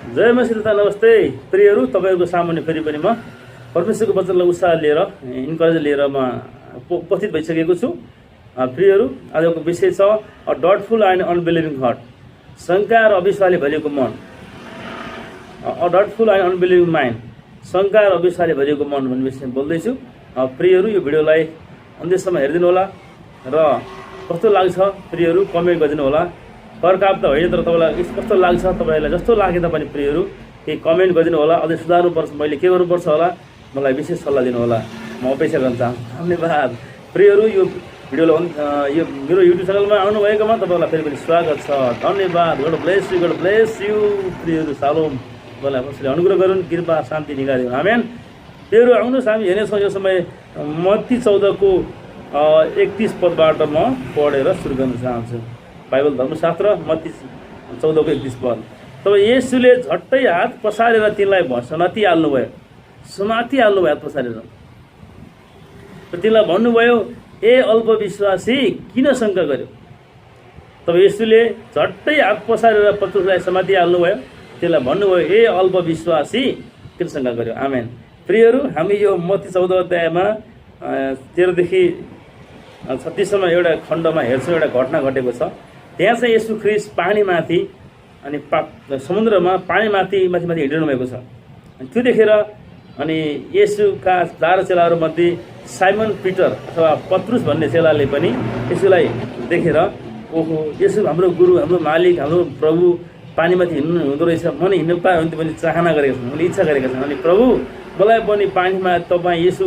जय मसीह तथा नमस्ते प्रियहरू, तपाईँहरूको सामुन्ने फेरि पनि म परमेश्वरको वचनलाई उत्साह लिएर इन्करेज लिएर म उपस्थित भइसकेको छु। प्रियहरू, आजको विषय छ अ डाउटफुल एन्ड अनबिलिभिङ हार्ट, शङ्का र अविश्वासले भरिएको मन। अ डाउटफुल एन्ड अनबिलिभिङ माइन्ड, शङ्का र अविश्वासले भरिएको मन भन्ने विषयमा बोल्दैछु। प्रियहरू, यो भिडियोलाई अन्त्यसम्म हेरिदिनु होला र कस्तो लाग्छ प्रियहरू कमेन्ट गरिदिनु होला। फर्काप त होइन, तर तपाईँलाई कस्तो लाग्छ, तपाईँलाई जस्तो लागे तापनि प्रियहरू केही कमेन्ट गरिदिनु होला। अझै सुधार्नुपर्छ, मैले के गर्नुपर्छ होला, मलाई विशेष सल्लाह दिनु होला, म अपेक्षा गर्न चाहन्छु। धन्यवाद प्रियहरू, यो भिडियोलाई यो मेरो युट्युब च्यानलमा आउनुभएकोमा तपाईँलाई फेरि पनि स्वागत छ। धन्यवाद। गड ब्लेस यु प्रियहरू। सालोम, तपाईँलाई कसैले अनुग्रह गरून्, कृपा शान्ति निकालिदिउन्। आमेन। प्रियहरू, आउनुहोस् हामी हेर्नेछौँ यो समय मत्ती 14को 31 पदबाट म पढेर सुरु गर्न चाहन्छु। बाइबल धर्मशास्त्र मत्ती 14को 31 पद। तब येशूले झट्टै हात पसारेर तिनलाई समातिहाल्नुभयो, हात पसारेर तिनलाई भन्नुभयो, ए अल्पविश्वासी, किन शङ्का गर्यो? तब येशूले झट्टै हात पसारेर पत्रुसलाई समातिहाल्नुभयो, तिनलाई भन्नुभयो, ए अल्पविश्वासी, किन शङ्का गर्यो? आमेन। प्रियहरू, हामी यो मत्ती 14 अध्यायमा 13 देखि 36 सम्म एउटा खण्डमा हेर्छौँ। एउटा घटना घटेको छ। त्यहाँ चाहिँ येशू ख्रीष्ट पानीमाथि अनि समुद्रमा पानीमाथि हिँडिरहनु भएको छ। अनि त्यो देखेर अनि येशूका 12 चेलाहरूमध्ये साइमन पिटर अथवा पत्रुस भन्ने चेलाले पनि येशूलाई देखेर, ओहो, येशू हाम्रो गुरु, हाम्रो मालिक, हाम्रो प्रभु पानीमाथि हिँड्नु हुँदो रहेछ, म नि हिँड्नु पाएँ भने पनि चाहना गरेका छन्, मैले इच्छा गरेका छन्। अनि प्रभु, मलाई पनि पानीमा तपाईँ येशू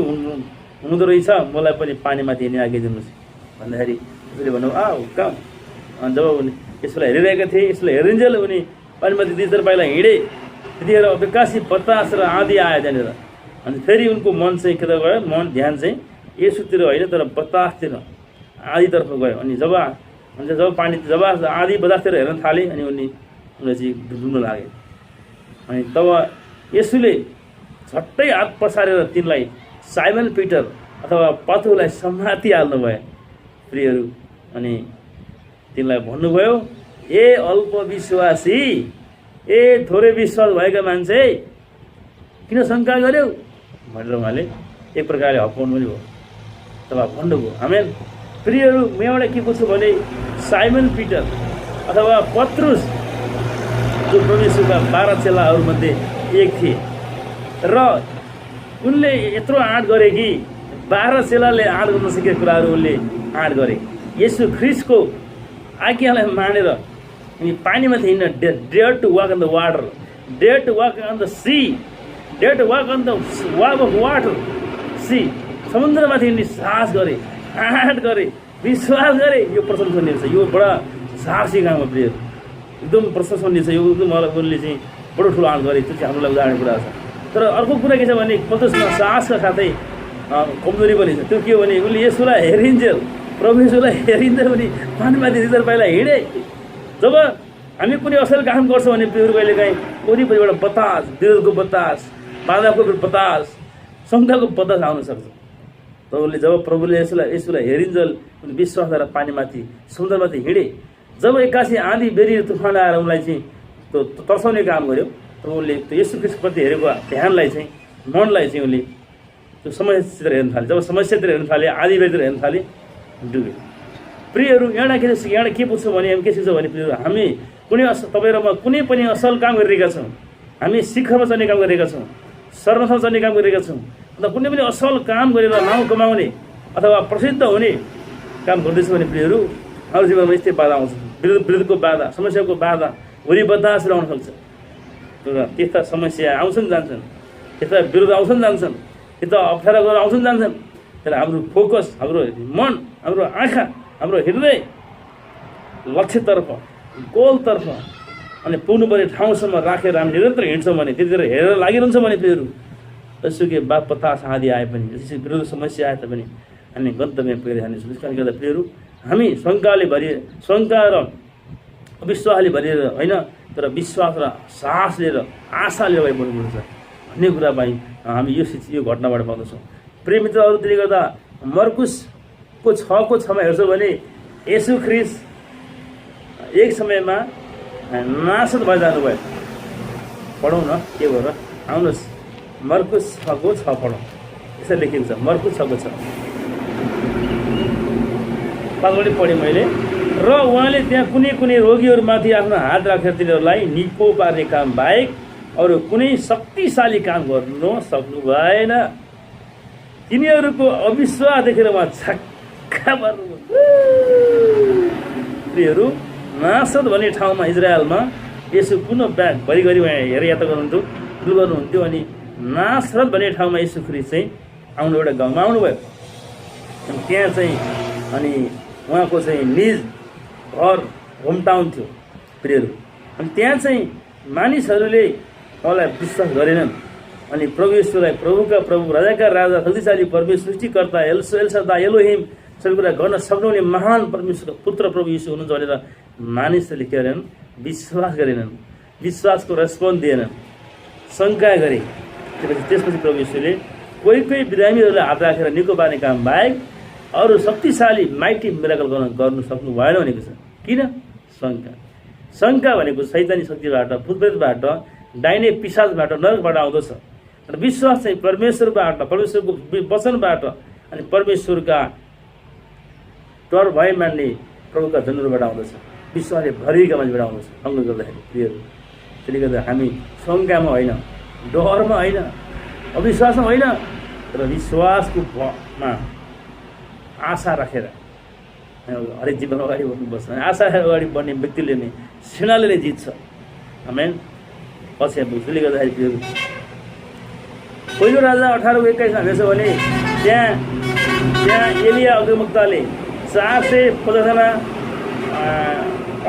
हुँदो रहेछ, मलाई पनि पानीमाथि हिँड्ने आज्ञा दिनुहोस् भन्दाखेरि यसले भन्नु, कहाँ? अनि जब उनी यसलाई हेरिरहेका थिए, यसलाई हेरिन्जेल उनी पानीमाथि 2-4 पाइला हिँडे। त्यतिखेर बेकासी बतास र आँधी आयो त्यहाँनिर। अनि फेरि उनको मन चाहिँ के त गयो, ध्यान चाहिँ येशूतिर होइन तर बतासतिर, आँधीतर्फ गयो। अनि जब आँधी बतासतिर हेर्न थाले अनि उनले चाहिँ डुब्न लागे। अनि तब येशूले झट्टै हात पसारेर तिनलाई साइमन पिटर अथवा पत्रुलाई समातिहाल्नुभयो प्रियहरू। अनि तिनलाई भन्नुभयो, ए अल्पविश्वासी, ए थोरै विश्वास भएका मान्छे, किन शङ्का गर्यौ भनेर उहाँले एक प्रकारले हप्काउनु पनि भयो, तब भन्नुभयो। आमेन। प्रियहरू, म एउटा के बुझ्छु भने साइमन पिटर अथवा पत्रुस जो प्रभु येशूका 12 चेलाहरूमध्ये एक थिए र उनले यत्रो आँट गरे कि 12 चेलाले आँट गर्न सकेका कुराहरू उनले आँट गरे। येशू ख्रीष्टको आज्ञालाई मानेर अनि पानीमाथि हिँड्न, dare to walk on the water, dare to walk on the sea, dare to walk on the walk of water sea, समुद्रमाथि हिँड्ने साहस गरे, आँट गरे, विश्वास गरे। यो प्रशंसनीय छ। यो बडा साहसी काम हो प्रिय, एकदम प्रशंसनीय छ। यो मलाई उनले चाहिँ बडो ठुलो आँट गरे, त्यो चाहिँ हाम्रो लागि उदाहरण कुरा छ। तर अर्को कुरा के छ भने पत्रुसमा साहसका साथै कमजोरी पनि छ। त्यो के हो भने उनले येशूलाई हेरिन्जेल, प्रभु येशूलाई हेरिँदै पनि पानीमाथि 2-4 पाइला हिँडे। जब हामी कुनै असल काम गर्छौँ भने प्रियहरू कहिलेकाहीँ वरिपरिबाट बतास, विरोधको बतास, बाधाको बतास, शङ्काको बतास आउन सक्छ। तर उसले जब प्रभुले येशूलाई हेरिन्जेल विश्वास गरेर पानीमाथि समुद्रमाथि हिँडे। जब एक्कासी आँधी बेरी तुफान आएर उनलाई चाहिँ त्यो तर्साउने काम गर्यो, तब उसले त्यो येशू ख्रीष्टप्रति हेरेको ध्यानलाई चाहिँ, मनलाई चाहिँ उसले त्यो समस्यातिर हेर्न थाले। जब समस्यातिर हेर्न थाले, आँधी बेरीतिर हेर्न थाले, डुब्यो। प्रियहरू, यहाँ के बुझ्छौँ भने हामी के सिक्छौँ भने प्रियहरू, हामी तपाईँ र म कुनै पनि असल काम गरिरहेका छौँ, हामी शिखरमा चढ्ने काम गरिरहेका छौँ, सर्वथमा चढ्ने काम गरिरहेका छौँ, अन्त कुनै पनि असल काम गरेर नाउँ कमाउने अथवा प्रसिद्ध हुने काम गर्दैछौँ भने प्रियहरू, हाम्रो जीवनमा यस्तै बाधा आउँछ। विरोधको बाधा, समस्याको बाधा, वरि बतासहरू आउन सक्छ। त्यस्ता समस्या आउँछन् जान्छन्, त्यस्ता विरोध आउँछन् जान्छन्, त्यस्ता अप्ठ्याराहरू आउँछन् जान्छन्। तर हाम्रो फोकस, हाम्रो मन, हाम्रो आँखा, हाम्रो हृदय लक्ष्यतर्फ, गोलतर्फ अनि पुग्नुपर्ने ठाउँसम्म राखेर हामी निरन्तर हिँड्छौँ भने, त्यतिखेर हेरेर लागिरहन्छौँ भने प्रियहरू, जसुकै बतास आँधी आए पनि, जसरी विरोध समस्या आए तापनि हामी गन्तव्य पुगेर जानेछौँ। त्यस कारणले गर्दा प्रियहरू, हामी शङ्का र अविश्वासले भरिएर होइन, तर विश्वास र साहस लिएर, आशा लिएर अगाडि बढ्नुपर्छ भन्ने कुरा पनि हामी यो घटनाबाट पाउँदछौँ। प्रिय मित्रहरू, त्यसले गर्दा मर्कुसको 6:6मा हेर्छौँ भने येशू ख्रीष्ट एक समयमा नासत भएर जानुभयो। पढौँ न के भयो र आउनुहोस् मर्कुस 6 पढौँ यसो लेखेको छ मर्कुस 6 पाँचवटै पढेँ मैले र उहाँले त्यहाँ कुनै कुनै रोगीहरूमाथि आफ्नो हात राखेर तिनीहरूलाई निको पार्ने काम बाहेक अरू कुनै शक्तिशाली काम गर्नु सक्नु भएन तिनीहरूको अविश्वास देखेर उहाँ छक्का पर्नुभयो नासरत भन्ने ठाउँमा इजरायलमा यसो पुनः घरिघरि उहाँ हेरयात्रा गर्नुहुन्थ्यो ठुलो गर्नुहुन्थ्यो अनि नासरत भन्ने ठाउँमा यसो ख्रिस्ट चाहिँ आउनु एउटा गाउँमा आउनुभयो अनि त्यहाँ चाहिँ अनि उहाँको चाहिँ निज घर होम टाउन थियो प्रियहरू अनि त्यहाँ चाहिँ मानिसहरूले उहाँलाई विश्वास गरेनन् अनि प्रभु येशूलाई प्रभुका प्रभु राजाका राजा शक्तिशाली परमेश्वर सृष्टिकर्ता एलसदा एलोहिम सबै कुरा गर्न सक्नुहुने महान परमेश्वरको पुत्र प्रभु येशू हुनुहुन्छ भनेर मानिसहरूले के गरेनन् विश्वास गरेनन् विश्वासको रेस्पोन्स दिएनन् शङ्का गरे त्यसपछि प्रभु येशूले कोही बिरामीहरूलाई हात राखेर निको पार्ने काम बाहेक अरू शक्तिशाली माइटी मिराकल गर्नु सक्नु भएन भनेको छ किन शङ्का भनेको शैतानी शक्तिबाट भूतप्रेतबाट डाइने पिशाचबाट नरकबाट आउँदछ र विश्वास चाहिँ परमेश्वरबाट परमेश्वरको वचनबाट अनि परमेश्वरका डर भय मान्ने प्रभुका जनहरूबाट आउँदछ विश्वासले भरिएका मान्छेबाट आउँदछ सँगै गर्दाखेरि प्रियहरू त्यसले गर्दा हामी शङ्कामा होइन डरमा होइन अविश्वासमा होइन तर विश्वासको मा आशा राखेर हरेक जीवन अगाडि बढ्नुपर्छ आशा अगाडि बढ्ने व्यक्तिले नै सेनाले नै जित्छ आमेन पछि त्यसले गर्दाखेरि प्रियहरू पहिलो राजा 18:21 हेर्छ भने त्यहाँ एलिया अग्निवक्ताले 450 जना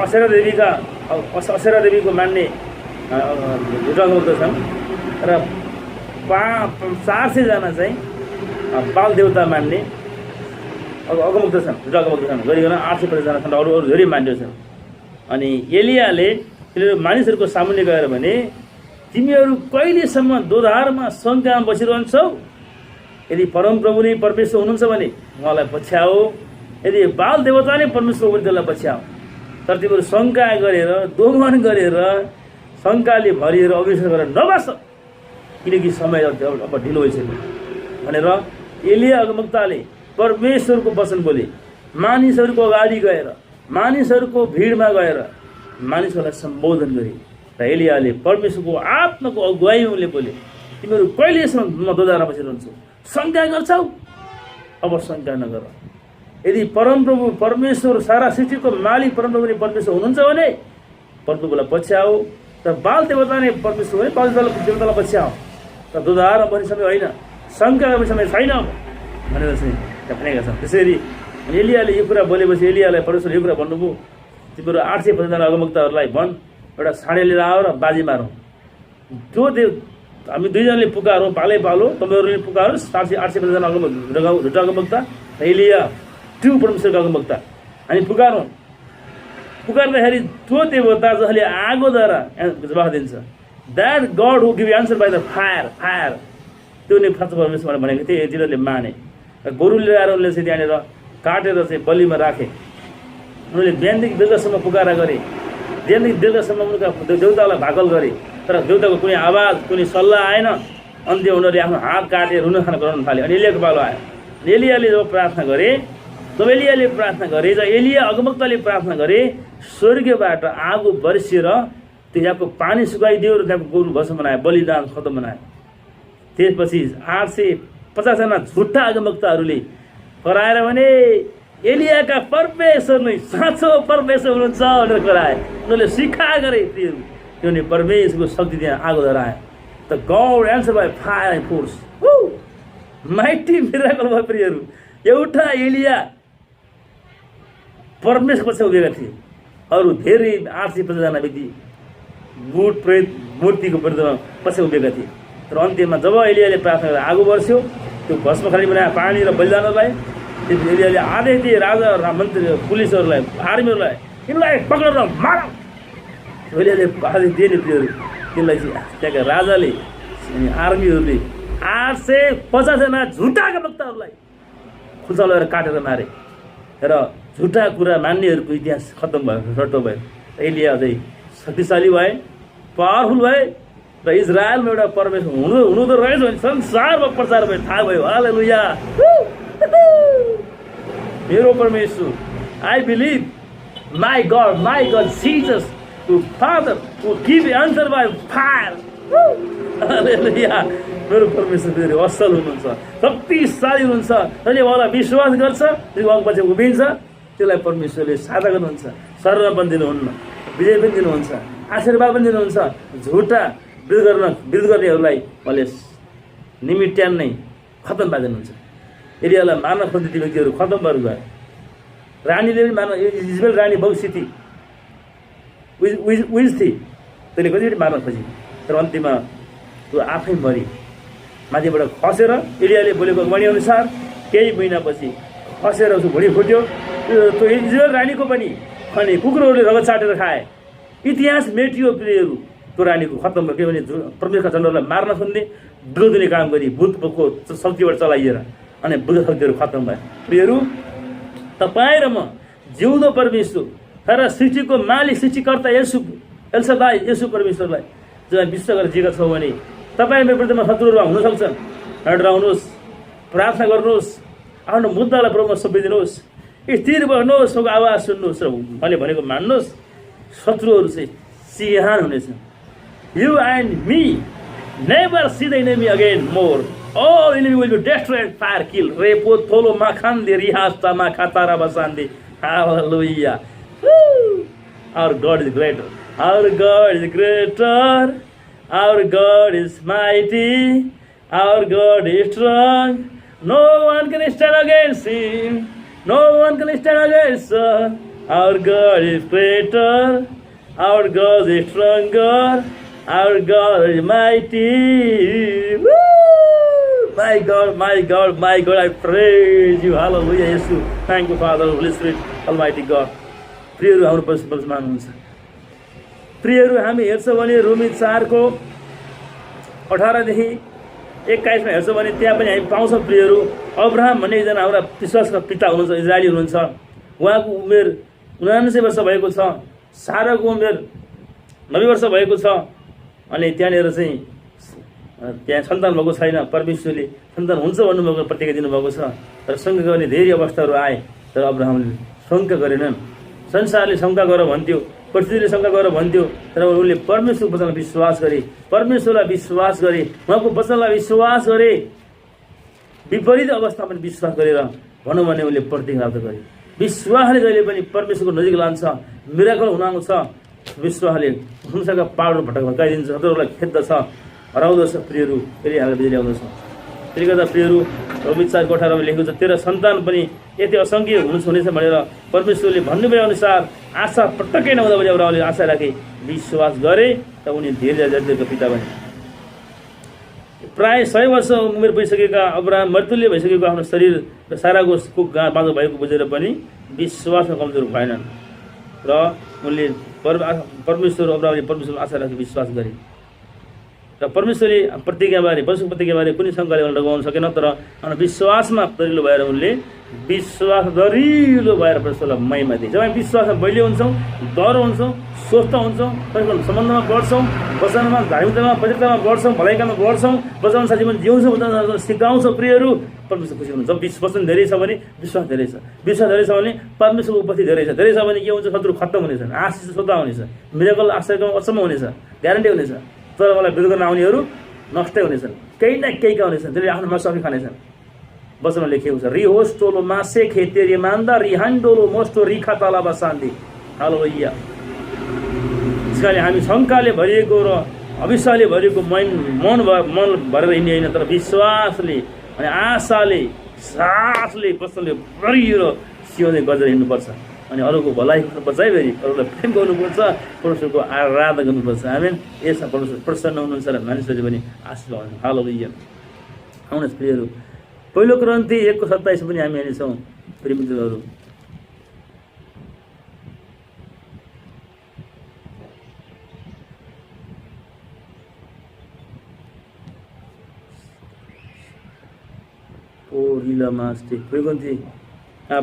असेरा देवीको मान्ने अग्निवक्ता छन् र 400 जना चाहिँ बाल देवता मान्ने अगमवक्ता छन् अगमवक्ता छन् गरिकन 850 जना छन् अरू धेरै मान्य छन् अनि एलियाले तिनीहरू मानिसहरूको सामुन्ने गएर भने तिमीहरू कहिलेसम्म दोधारमा शङ्कामा बसिरहन्छौ यदि परमप्रभु नै परमेश्वर हुनुहुन्छ भने उहाँलाई पछ्याओ यदि बाल देवता नै परमेश्वर हो भने त्यसलाई पछ्याओ तर तिमीहरू शङ्का गरेर दोमन गरेर शङ्काले भरिएर अविश्वास गरेर नबस किनकि समय अब ढिलो भइसक्यो भनेर एलिया अगमवक्ताले परमेश्वरको वचन बोले मानिसहरूको अगाडि गएर मानिसहरूको भिडमा गएर मानिसहरूलाई सम्बोधन गरे र एलियाले परमेश्वरको आत्माको अगुवाईले बोले तिमीहरू कहिलेसम्म दोधारमा बसिरहन्छौ शङ्का गर्छौ अब शङ्का नगर यदि परमप्रभु परमेश्वर सारा सृष्टिको मालिक परमप्रभु नै परमेश्वर हुनुहुन्छ भने परमप्रभुलाई पछ्याओ र बाल देवता नै परमेश्वर भने बाल देवतालाई पछ्याओ र दोधारमा बस्ने समय होइन शङ्का गर्ने समय छैन भनेर चाहिँ भनेका छन् त्यसरी एलियाले यो कुरा बोलेपछि एलियालाई परमेश्वर यो कुरा भन्नुभयो तिमीहरू 850 जना अगमवक्ताहरूलाई भन् एउटा साँडे लिएर आऊ र बाजी मारौँ त्यो हामी दुईजनाले पुकारौँ पालै पालो तपाईँहरूले पुकारो 850 जना झुटा अगमवक्ता र एलिया त्यो परमेश्वरको अगमवक्ता हामी पुकार्दाखेरि त्यो देवता जसले आगोद्वारा जवाफ दिन्छ that God who give answer by the fire त्यो नै फाँचो परमेश्वर भनेको थिए तिनीहरूले माने गोरु लिएर आएर उनले चाहिँ त्यहाँनिर काटेर चाहिँ बलिमा राखे उनीहरूले बिहानदेखि बेलुकासम्म पुकारा गरे बिहानदेखि बेलुकासम्म उनका देउतालाई भाकल गरे तर देउताको कुनै आवाज कुनै सल्लाह आएन अन्त्य उनीहरूले आफ्नो हात काटे रुन खान गराउन थाले अनि एलियाको पालो आयो एलियाले जब प्रार्थना गरे जब एलिया अगमवक्ताले प्रार्थना गरे स्वर्गबाट आगो बर्सिएर त्यो यहाँको पानी सुकाइदियो र त्यहाँको गोरु भस्म बनायो बलिदान खतम बनायो त्यसपछि 850 जना झुट्टा अगमवक्ताहरूले कराएर भने एलियाका परमेश्वर नै साँचो परमेश्वर हुनुहुन्छ भनेर कराए उनीहरूले स्वीकार गरे त्यो परमेश्वरको शक्ति त्यहाँ आगो धरायो the God answer by fire and force mighty miracle भयो प्रियहरू एउटा एलिया परमेश्वर पछि उभिएका थिए अरू धेरै 850 जना व्यक्ति भूत प्रेत मूर्तिको विरुद्धमा पछि उभिएका थिए तर अन्त्यमा जब एलियाले प्रार्थना गरेर आगो बर्स्यो त्यो भस्म खाली बनायो पानी र बलिदानलाई त्यसपछि एलियाले आधे दिए राजा र मन्त्री पुलिसहरूलाई आर्मीहरूलाई यिनलाई पक्रेर मार एलियाले आधे दिए नि प्रियहरू त्यसलाई त्यहाँका राजाले अनि आर्मीहरूले 850 जना झुटा अगमवक्ताहरूलाई खुल्सा लगाएर काटेर मारे र झुटा कुरा मान्नेहरूको इतिहास खत्तम भयो सट्टो भयो एलिया अझै शक्तिशाली भए पावरफुल भए र इजरायलमा एउटा परमेश्वर हुनु त रहेछ भने संसारमा प्रचार भयो, थाहा भयो। हालेलुया। मेरो परमेश्वर, I believe my God Jesus Father who give answer by fire। Hallelujah. मेरो परमेश्वर फेरि असल हुनुहुन्छ, शक्तिशाली हुनुहुन्छ। जसले उहाँलाई विश्वास गर्छ, उहाँपछि उभिन्छ, त्यसलाई परमेश्वरले साधा गर्नुहुन्छ। शरण पनि दिनुहुन्न, विजय पनि दिनुहुन्छ, आशीर्वाद पनि दिनुहुन्छ। झुटा विरोध गर्नेहरूलाई उहाँले निमिट्यान नै खत्तम पारिदिनुहुन्छ। एरियालाई मार्न खोज्ने ती व्यक्तिहरू खत्तम भएर गए। रानीले पनि मार्न, इजबेल रानी बहुस्थिति उइज थिए, त्यसले कतिचोटि मार्न खोजी, तर अन्तिममा त्यो आफै मरि माथिबाट खसेर एरियाले बोलेको अनुसार केही महिनापछि खसेर उसको भुँडी फुट्यो। त्यो इजरायल रानीको पनि अनि कुकुरहरूले रगत चाटेर खाए। इतिहास मेटियो प्रियहरू। त्यो रानीको खत्तम भयो, किनभने परमेश्वरका जनहरूलाई मार्न खोज्ने विरोधी काम गरी बुद्धको शक्तिबाट चलाइएर अनि बुद्ध शक्तिहरू खत्तम भयो। प्रियहरू, तपाईँ र म जिउँदो परमेश्वर र सृष्टिको मालिक सृष्टिकर्ता एलसदाई यसु परमेश्वरलाई जब विश्वास गरेर जिएका छौँ भने तपाईँ मेरो विरुद्धमा शत्रुहरू हुनसक्छ। डराउनुहोस्, प्रार्थना गर्नुहोस्, आफ्नो मुद्दालाई प्रभुमा सौंपिदिनुहोस्, स्थिर बस्नुहोस्, उनको आवाज सुन्नुहोस् र मैले भनेको मान्नुहोस्। शत्रुहरू चाहिँ सिंहान हुनेछ। You and me never see the enemy again more, all enemy will be destroyed, fire kill, repo tholo makhande rihasta makhatara basande। Hallelujah। Our God is greater, our God is greater, our God is mighty, our God is strong, no one can stand against him, no one can stand against us। Our God is greater, our God is stronger, our God is mighty। Woo! My God, my God, my God, I praise you। Hallelujah। Jesus, thank you Father, Holy Spirit, Almighty God। प्रियहरू, हाम्रो परमेश्वर महान हुनुहुन्छ। प्रियहरू, हामी हेर्छौँ भने रोमी 4को 18देखि 21 मा हेर्छौँ भने त्यहाँ पनि हामी पाउँछौँ प्रियहरू, अब्राहम भन्ने एकजना हाम्रा विश्वासका पिता हुनुहुन्छ, इजरायली हुनुहुन्छ। उहाँको उमेर 79 वर्ष भएको छ, साराको उमेर 90 वर्ष भएको छ। अनि त्यहाँनिर चाहिँ त्यहाँ सन्तान भएको छैन। परमेश्वरले सन्तान हुन्छ भन्नुभएको प्रतिज्ञा दिनुभएको छ। तर शङ्का गर्ने धेरै अवस्थाहरू आए, तर अब्राहमले शङ्का गरेनन्। संसारले शङ्का गर भन्थ्यो, पृथ्वीले शङ्का गर भन्थ्यो, तर उनले परमेश्वरको वचनलाई विश्वास गरे, परमेश्वरलाई विश्वास गरे, उहाँको वचनलाई विश्वास गरे। विपरीत अवस्था पनि विश्वास गरेर भनौँ भने उनले प्रतिज्ञा प्राप्त गरे। विश्वासले जहिले पनि परमेश्वरको नजिक लान्छ, मिराकल हुन आउँछ। विश्वासले संसारका पहाडहरू भटकाइदिन्छ, शत्रुहरूलाई खेद्दछ, हराउँदछ। प्रियहरू, फेरि हामीलाई बिजुली आउँदछ। त्यसले गर्दा प्रियहरू, रोमी 4को 18 लेखेको छ, तेरो सन्तान पनि यति असङ्ख्य हुनेछ भनेर परमेश्वरले भन्नुभयो अनुसार आशा पटक्कै नहुँदा पनि अब्राहमले आशा राखे, विश्वास गरे र उनी धेरै जातिको पिता बने। प्राय 100 वर्ष उमेर भइसकेका अब्राहम मृत्युले भइसकेको आफ्नो शरीर र साराको बाँझो भएको बुझेर पनि विश्वासमा कमजोर भएनन् र उनले परमेश्वर अब्राहमले परमेश्वरमा आशा राखी विश्वास गरे र परमेश्वरले प्रतिज्ञाबारे परमेश्वरको प्रतिज्ञाबारे कुनै शङ्काले उनलाई लगाउन सकेन। तर विश्वासमा दरिलो भएर उनले विश्वास दरिलो भएर परमेश्वरलाई महिमा दिए। जब हामी विश्वासमा बलियो हुन्छौँ, डर हुन्छौँ, स्वस्थ हुन्छौँ, परमेश्वरको सम्बन्धमा बढ्छौँ, वचनमा धार्मिकतामा पवित्रतामा बढ्छौँ, भलाइकामा बढ्छौँ, वचनअनुसार जीवन जिउँछौँ, वचन सिकाउँछौँ। प्रियहरू, परमेश्वर खुसी हुनुहुन्छ। जब वचन धेरै छ भने विश्वास धेरै छ, विश्वास धेरै छ भने परमेश्वरको उपस्थिति धेरै छ, धेरै छ भने के हुन्छ, शत्रु खत्तम हुनेछ, आशिष स्वतः हुनेछ, मिराकल आश्चर्यको अचम्म हुनेछ, ग्यारेन्टी हुनेछ। तर मलाई विरोध गर्न आउनेहरू नष्टै हुनेछन्, केही न केहीका हुनेछन्, त्यसले आफ्नो मासु खानेछन्। वचनमा लेखिएको छ, रिहोस टोलो मासे खेतेरी मान्दा रिहान्डोलो मोस्टो रिखा तला बसान्दी। हालेलुया। त्यसकारण हामी शङ्काले भरिएको र अविश्वासले भरिएको मन भरेर हिँड्ने होइन, तर विश्वासले अनि आशाले सासले वचनले भरिएर सिउँदै गजेर हिँड्नुपर्छ। अनि अरूको भलाइ बचाइ गरी अरूलाई प्रेम गर्नुपर्छ, परमेश्वरको आराधना गर्नुपर्छ। आमेन। यसमा परमेश्वर प्रसन्न हुनुहुन्छ र मानिसहरूले पनि आशीष पाउँछ। हालेलुया। आउनुहोस् प्रियहरू, पहिलो क्रन्थी 1:27 पनि हामी हेर्नेछौँ। प्रिय मित्रहरू,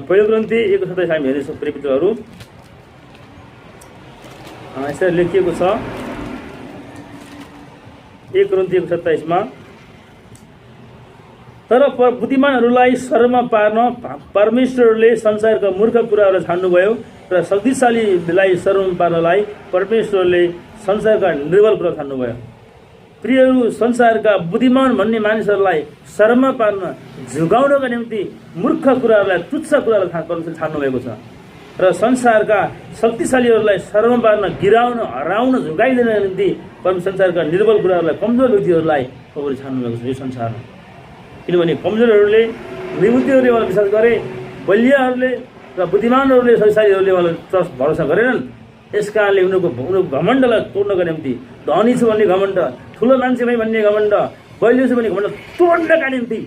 पहिलो क्रन्थी 1:27 हामी हेर्नेछौँ। प्रिय मित्रहरू, यसरी लेखिएको छ, 1 Korintiयस 27 मा तर बुद्धिमानहरूलाई शर्ममा पार्न परमेश्वरले संसारका मूर्ख कुराहरू छान्नुभयो र शक्तिशालीलाई शर्ममा पार्नलाई परमेश्वरले संसारका निर्बल कुरा छान्नुभयो। प्रियहरू, संसारका बुद्धिमान भन्ने मानिसहरूलाई शर्ममा पार्न झुकाउनका निम्ति मूर्ख कुराहरूलाई तुच्छ कुरालाई परमेश्वरले छान्नुभएको छ र संसारका शक्तिशालीहरूलाई शर्ममा पार्न गिराउन हराउन झुकाइदिन निम्ति परमेश्वर संसारका निर्बल कुराहरूलाई कमजोर व्यक्तिहरूलाई प्रभुले छान्नुभएको छ यो संसारमा। किनभने कमजोरहरूले निबुद्धिहरूले उहाँलाई विश्वास गरे, बलियाहरूले र बुद्धिमानहरूले शक्तिशालीहरूले उहाँलाई ट्रस्ट भरोसा गरेनन्। यस कारणले उनीहरूको घमण्डलाई तोड्नका निम्ति, धनी छु भन्ने घमण्ड, ठुलो मान्छे भई भन्ने घमण्ड, बलियो छु भन्ने घमण्ड तोड्नका निम्ति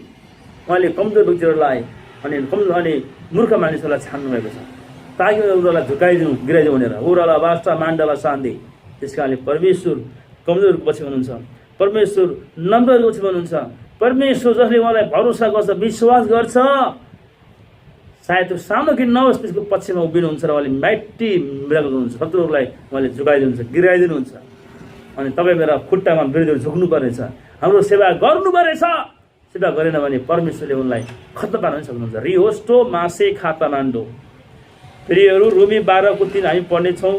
उहाँले कमजोर व्यक्तिहरूलाई अनि मूर्ख मानिसहरूलाई छान्नुभएको छ ताकि उनीहरूलाई झुकाइदिनु गिराइदिनु भनेर। ओराला वास्ता माण्डला शान्ति। त्यस कारणले परमेश्वर कमजोरको पछि हुनुहुन्छ, परमेश्वर नम्रहरूको पछि हुनुहुन्छ। परमेश्वर जसले उहाँलाई भरोसा गर्छ, विश्वास गर्छ, सायद त्यो सानो किन नहोस् त्यसको पक्षमा उभिनुहुन्छ र उहाँले माइटी मिराकल गर्नुहुन्छ, शत्रुहरूलाई उहाँले झुकाइदिनुहुन्छ, गिराइदिनुहुन्छ। अनि तपाईँ मेरा खुट्टामा विरुद्धहरू झुक्नु पर्नेछ, हाम्रो सेवा गर्नुपर्नेछ। सेवा गरेन भने परमेश्वरले उनलाई खत्तम पार्न पनि सक्नुहुन्छ। रिहोस्टो मासे खाता मान्डो। प्रियहरू, रोमी 12:3 हामी पढ्नेछौँ।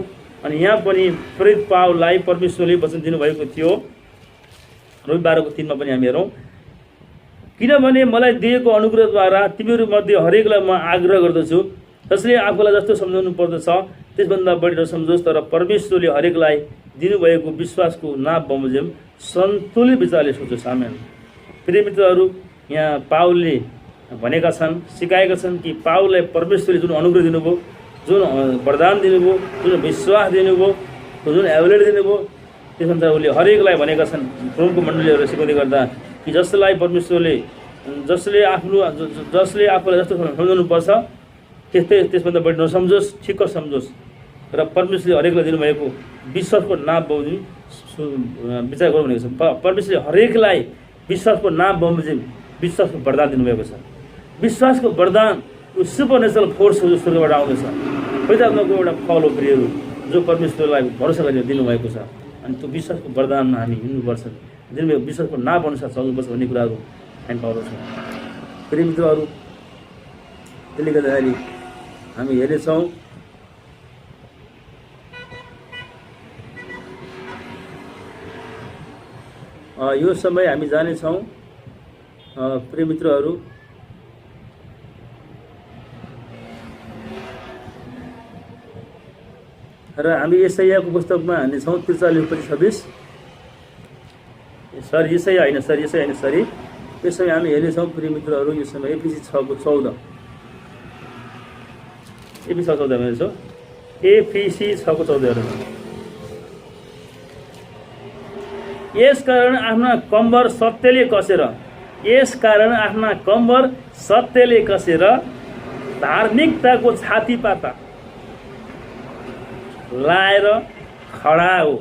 अनि यहाँ पनि प्रेरित पावललाई परमेश्वरले वचन दिनुभएको थियो। रोमी 12:3 पनि हामी हेरौँ। किनभने मलाई दिएको अनुग्रहद्वारा तिमीहरूमध्ये हरेकलाई म आग्रह गर्दछु, जसले आफूलाई जस्तो सम्झाउनु पर्दछ त्यसभन्दा बढी नसम्झोस्, तर परमेश्वरले हरेकलाई दिनुभएको विश्वासको नाप बमोजिम सन्तुलित विचारले सोचोस्। आमेन। प्रिय मित्रहरू, यहाँ पावलले भनेका छन्, सिकाएका छन् कि पावललाई परमेश्वरले जुन अनुग्रह दिनुभयो, जुन वरदान दिनुभयो, जुन विश्वास दिनुभयो, जुन एभलेट दिनुभयो, त्यसअनुसार उसले हरेकलाई भनेका छन्। रोमको मण्डलीहरू सिकाउँदै गर्दा कि जसले आफूलाई जस्तो सम्झाउनु पर्छ त्यसभन्दा बढी नसम्झोस्, ठिक्क सम्झोस्। र परमेश्वरले हरेकलाई दिनुभएको विश्वासको नाप बमोजिम विचार गरौँ भनेको छ। परमेश्वरले हरेकलाई विश्वासको नाप बमोजिम विश्वासको वरदान दिनुभएको छ। विश्वासको वरदान यो सुपर नेचुरल फोर्स हो जो स्वर्गबाट आउँदैछ। पैतात्माको एउटा फल हो प्रियहरू, जो परमेश्वरलाई भरोसा गरेर दिनुभएको छ। अनि त्यो विश्वासको वरदानमा हामी हिँड्नुपर्छ, दिनुभएको विश्वासको नाप अनुसार चल्नुपर्छ भन्ने कुराहरू हामी पाउँदछौँ। प्रिय मित्रहरू, त्यसले गर्दाखेरि हामी हेर्नेछौँ यो समय हामी जानेछौँ। प्रिय मित्रहरू, र हामी यशायाको पुस्तकमा हाल्नेछौँ 43:26। यशाया होइन सरी। यो समय हामी हेर्नेछौँ प्रिय मित्रहरू, यो समय एफिसी 6:14। एफिसी 6:14 हेर्नेछौँ। एफिसी 6:14 हेर्नुहोस्। यसकारण आफ्ना कम्बर सत्यले कसेर धार्मिकताको छातीपाता लाएर खडा हो।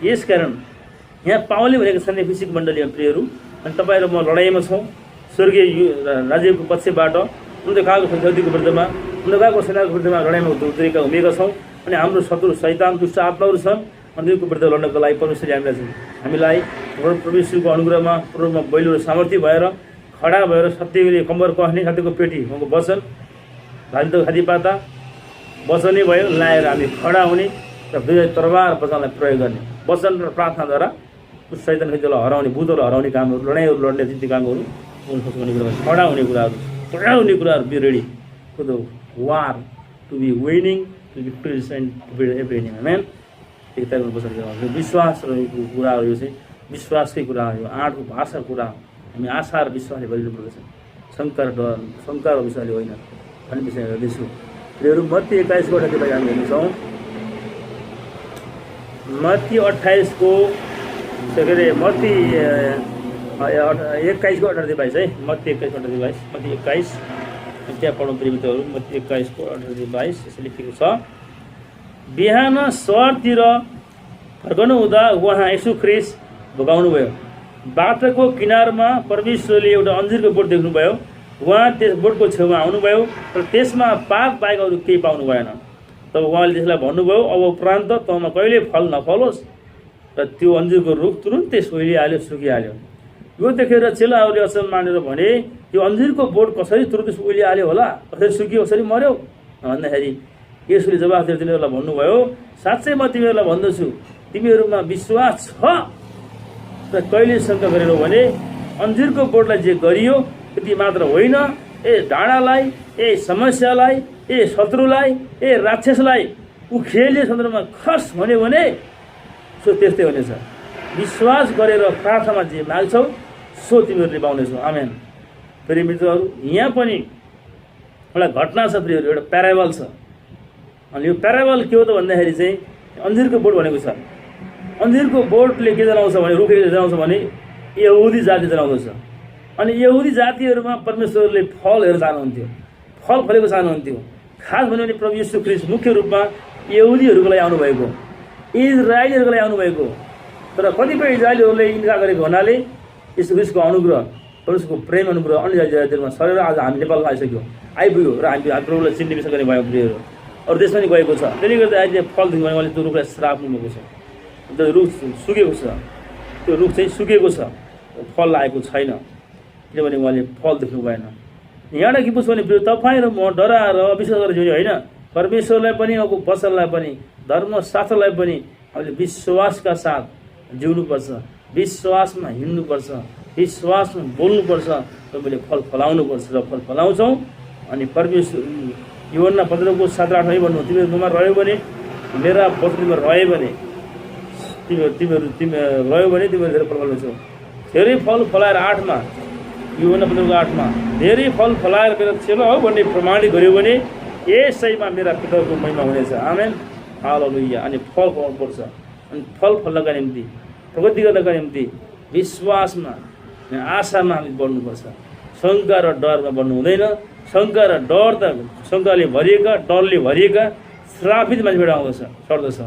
यसकारण यहाँ पावलले भनेको छन् एफिसीको मण्डलीमा प्रियहरू, अनि तपाईँहरू म लडाइँमा छौँ स्वर्गीय राज्यको पक्षबाट, उनीहरू कहाँको शक्तिको विरुद्धमा, उनीहरू कहाँको सेनाको विरुद्धमा लडाइँमा उत्रेका हुमेका छौँ। अनि हाम्रो शत्रु शैतान दुष्ट आत्माहरू छन्, अनि उनीहरूको विरुद्ध लड्नको लागि परमेश्वरले हामीलाई परमेश्वरको अनुग्रहमा पूर्वमा बलियो सामर्थ्य भएर खडा भएर सत्यले कम्बर कस्ने, सत्यको पेटी उहाँको वचन धार्मिकताको छातीपाता वचनै भयो लाएर हामी खडा हुने र दुई तरबार वचनलाई प्रयोग गर्ने, वचन र प्रार्थनाद्वारा उस शैतान शक्तिलाई हराउने, भूतहरू हराउने कामहरू, लडाइँहरू लड्ने जति कामहरू सक्ने कुराहरू, खडा हुने कुराहरू, be ready for the war to be winning, to be present everything. Amen. एकता गर्नुपर्छ। विश्वास रहेको कुराहरू यो चाहिँ विश्वासकै कुरा हो, यो आँटको भाषाको कुरा हो। हामी आशा र विश्वासले गरिनु पर्दछ, शङ्का र विश्वासले होइन भन्ने विषय हेर्दैछु। प्रियहरू, मत्ती 21 देखि हामी हेर्नेछौँ। मत्ती 28 के अरे मत्ती 21:18-22 है। मत्ती 21:18-22, मत्ती 21 त्यहाँ पढौँ प्रिय मित्रहरू। मत्ती 21:18-22 यसो लेखेको छ। बिहान सहरतिर फर्कनु हुँदा उहाँ यीशु ख्रीष्ट भोगाउनु भयो। बाटोको किनारमा परमेश्वरले एउटा अन्जिरको बोट देख्नुभयो। उहाँ त्यस बोटको छेउमा आउनुभयो र त्यसमा पाप बाहेक अरू केही पाउनु भएन। तब उहाँले त्यसलाई भन्नुभयो अब उपरान्त तँमा कहिले फल नफलोस् र त्यो अन्जिरको रुख तुरुन्तै सोहिहाल्यो, सुकिहाल्यो। यो देखेर चेलाहरूले अचम्म मानेर भने यो अन्जिरको बोट कसरी तुरुन्तै सोहिहाल्यो होला, कसरी सुकियो, कसरी मर्यो भन्दाखेरि यसुले जवाफ दिएर तिनीहरूलाई भन्नुभयो, साँच्चै म तिमीहरूलाई भन्दछु, तिमीहरूमा विश्वास छ र कहिले शङ्का गरेनौ भने अन्जिरको बोटलाई जे गरियो त्यति मात्र होइन, ए डाँडालाई, ए समस्यालाई, ए शत्रुलाई, ए राक्षसलाई उखेल्ने सन्दर्भमा खस भन्यो भने सो त्यस्तै हुनेछ। विश्वास गरेर प्रार्थनामा जे माग्छौ सो तिमीहरूले पाउनेछौ। आमेन। फेरि मित्रहरू, यहाँ पनि एउटा घटना छ प्रियहरू, एउटा प्याराबल छ। अनि यो प्याराबल के हो त भन्दाखेरि चाहिँ अन्जिरको बोट भनेको छ। अन्जिरको बोटले के जनाउँछ भने, रुखले जनाउँछ भने यहुदी जाति जनाउँदछ। अनि यहुदी जातिहरूमा परमेश्वरले फलहरू चाहनुहुन्थ्यो, फल फलेको चाहनुहुन्थ्यो। खास भन्यो भने प्रभु यीशु ख्रीष्ट मुख्य रूपमा यहुदीहरूको लागि आउनुभएको, इजरायलीहरूको लागि आउनुभएको। तर कतिपय इजरायलीहरूले इन्कार गरेको हुनाले यीशु ख्रीष्टको अनुग्रह, परमेश्वरको प्रेम अनुग्रह अन्य जातिहरूमा सरेर आज हामी नेपालमा आइसक्यो, आइपुग्यो र हामी प्रभुलाई चिन्ने विषय गर्ने भयौँ प्रियहरू। अरू देशमा पनि गएको छ। त्यसले गर्दा अहिले फल दिनु भने उहाँले त्यो रुखलाई श्राप दिनुभएको छ। त्यो रुख सुकेको छ, त्यो रुख चाहिँ सुकेको छ, फल आएको छैन, किनभने उहाँले फल देख्नु भएन। यहाँबाट के बुझ्छ भने तपाईँ र म डराएर अविश्वास गरेर जिउने होइन, परमेश्वरलाई पनि अब वचनलाई पनि धर्मशास्त्रलाई पनि हामीले विश्वासका साथ जिउनुपर्छ, विश्वासमा हिँड्नुपर्छ, विश्वासमा बोल्नुपर्छ, तपाईँले फल फलाउनुपर्छ र फल फलाउँछौँ। अनि परमेश्वर यूहन्ना 15:7-8 भन्नु, तिमीहरू ममा रह्यो भने, मेरा वचनमा रह्यो भने, तिमीहरू रह्यो भने तिमीहरू धेरै फल फलाउँछौ। धेरै फल फलाएर 8मा यूहन्ना 15:8मा धेरै फल फलाएर मेरो चेला हो भन्ने प्रमाणित गर्यो भने यसैमा मेरा पिताको महिमा हुनेछ। आमेन, हालेलुया। अनि फल फलाउनुपर्छ। अनि फल फल्नका निम्ति, प्रगति गर्नका निम्ति विश्वासमा आशामा हामी बढ्नुपर्छ। शङ्का र डरमा बढ्नु हुँदैन। शङ्का र डर त शङ्काले भरिएका, डरले भरिएका श्रापित मान्छेबाट आउँदछ, सर्दछ।